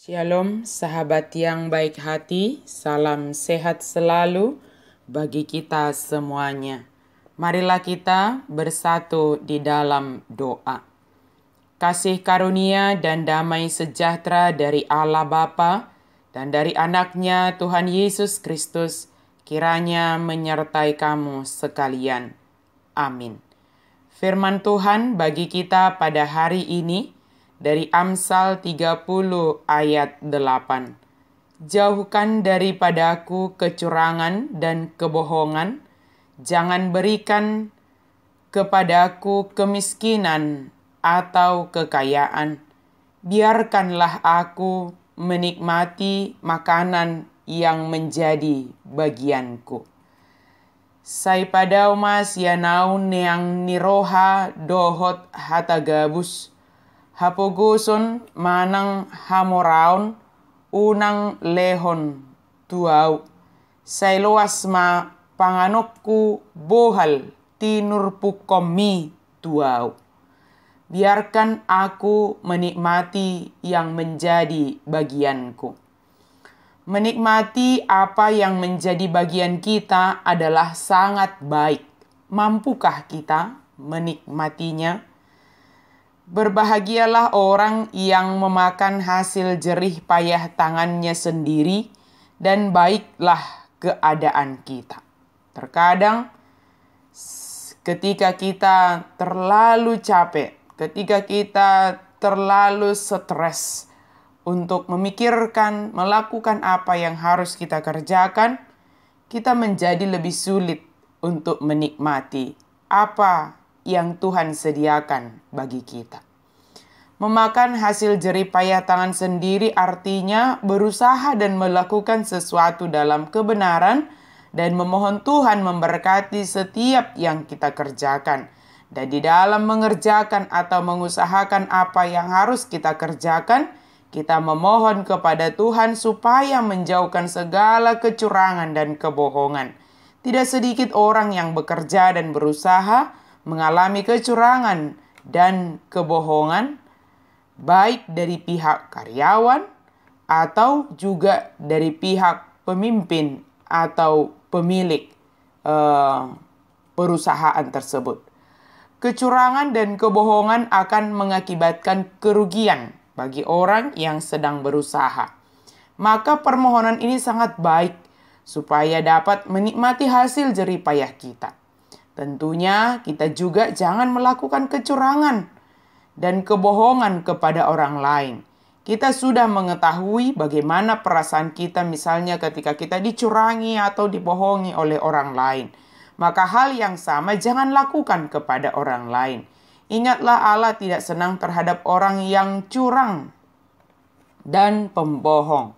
Shalom sahabat yang baik hati, salam sehat selalu bagi kita semuanya. Marilah kita bersatu di dalam doa. Kasih karunia dan damai sejahtera dari Allah Bapa dan dari anaknya Tuhan Yesus Kristus kiranya menyertai kamu sekalian. Amin. Firman Tuhan bagi kita pada hari ini dari Amsal 30 ayat 8. Jauhkan daripadaku kecurangan dan kebohongan, jangan berikan kepadaku kemiskinan atau kekayaan. Biarkanlah aku menikmati makanan yang menjadi bagianku. Sai padau mas yanaun yang niroha dohot hatagabus. Hapoguson manang hamoraon unang lehon tuau. Sai loas ma panganokku bohal tinurpukomi tuau. Biarkan aku menikmati yang menjadi bagianku. Menikmati apa yang menjadi bagian kita adalah sangat baik. Mampukah kita menikmatinya? Berbahagialah orang yang memakan hasil jerih payah tangannya sendiri dan baiklah keadaan kita. Terkadang ketika kita terlalu capek, ketika kita terlalu stres untuk memikirkan, melakukan apa yang harus kita kerjakan, kita menjadi lebih sulit untuk menikmati apa yang Tuhan sediakan bagi kita. Memakan hasil jerih payah tangan sendiri artinya berusaha dan melakukan sesuatu dalam kebenaran dan memohon Tuhan memberkati setiap yang kita kerjakan. Dan di dalam mengerjakan atau mengusahakan apa yang harus kita kerjakan, kita memohon kepada Tuhan supaya menjauhkan segala kecurangan dan kebohongan. Tidak sedikit orang yang bekerja dan berusaha mengalami kecurangan dan kebohongan, baik dari pihak karyawan atau juga dari pihak pemimpin atau pemilik perusahaan tersebut. Kecurangan dan kebohongan akan mengakibatkan kerugian bagi orang yang sedang berusaha. Maka permohonan ini sangat baik supaya dapat menikmati hasil jerih payah kita. Tentunya kita juga jangan melakukan kecurangan dan kebohongan kepada orang lain. Kita sudah mengetahui bagaimana perasaan kita misalnya ketika kita dicurangi atau dibohongi oleh orang lain. Maka hal yang sama jangan lakukan kepada orang lain. Ingatlah Allah tidak senang terhadap orang yang curang dan pembohong.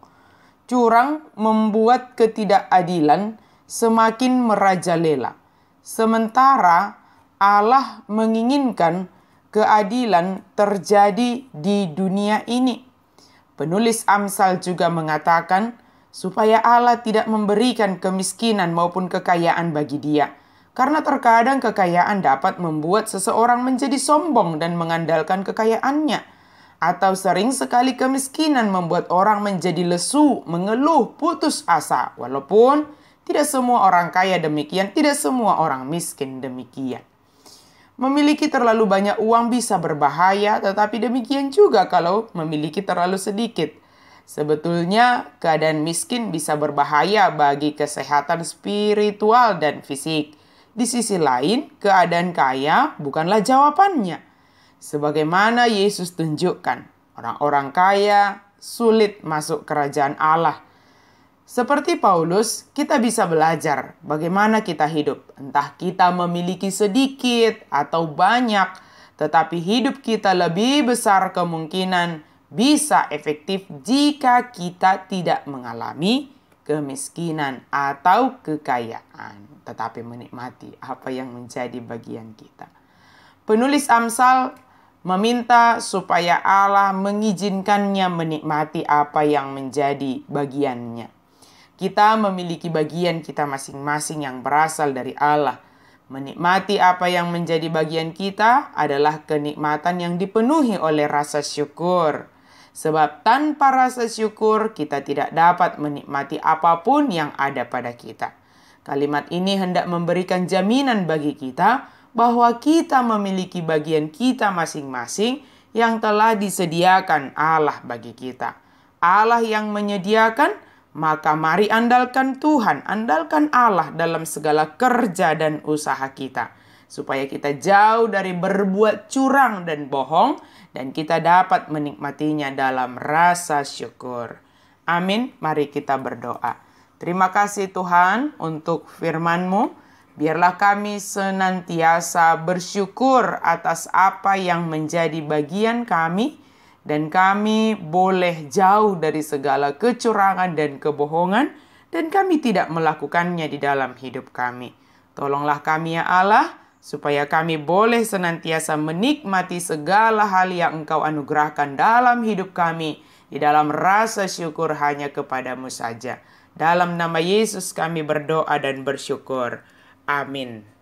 Curang membuat ketidakadilan semakin merajalela. Sementara Allah menginginkan keadilan terjadi di dunia ini. Penulis Amsal juga mengatakan supaya Allah tidak memberikan kemiskinan maupun kekayaan bagi dia. Karena terkadang kekayaan dapat membuat seseorang menjadi sombong dan mengandalkan kekayaannya. Atau sering sekali kemiskinan membuat orang menjadi lesu, mengeluh, putus asa. Walaupun tidak semua orang kaya demikian, tidak semua orang miskin demikian. Memiliki terlalu banyak uang bisa berbahaya, tetapi demikian juga kalau memiliki terlalu sedikit. Sebetulnya keadaan miskin bisa berbahaya bagi kesehatan spiritual dan fisik. Di sisi lain, keadaan kaya bukanlah jawabannya. Sebagaimana Yesus tunjukkan, orang-orang kaya sulit masuk kerajaan Allah. Seperti Paulus, kita bisa belajar bagaimana kita hidup. Entah kita memiliki sedikit atau banyak, tetapi hidup kita lebih besar kemungkinan bisa efektif jika kita tidak mengalami kemiskinan atau kekayaan, tetapi menikmati apa yang menjadi bagian kita. Penulis Amsal meminta supaya Allah mengizinkannya menikmati apa yang menjadi bagiannya. Kita memiliki bagian kita masing-masing yang berasal dari Allah. Menikmati apa yang menjadi bagian kita adalah kenikmatan yang dipenuhi oleh rasa syukur. Sebab tanpa rasa syukur kita tidak dapat menikmati apapun yang ada pada kita. Kalimat ini hendak memberikan jaminan bagi kita bahwa kita memiliki bagian kita masing-masing yang telah disediakan Allah bagi kita. Allah yang menyediakan, maka mari andalkan Tuhan, andalkan Allah dalam segala kerja dan usaha kita, supaya kita jauh dari berbuat curang dan bohong, dan kita dapat menikmatinya dalam rasa syukur. Amin. Mari kita berdoa. Terima kasih Tuhan untuk firman-Mu. Biarlah kami senantiasa bersyukur atas apa yang menjadi bagian kami, dan kami boleh jauh dari segala kecurangan dan kebohongan, dan kami tidak melakukannya di dalam hidup kami. Tolonglah kami ya Allah, supaya kami boleh senantiasa menikmati segala hal yang Engkau anugerahkan dalam hidup kami, di dalam rasa syukur hanya kepadamu saja. Dalam nama Yesus kami berdoa dan bersyukur. Amin.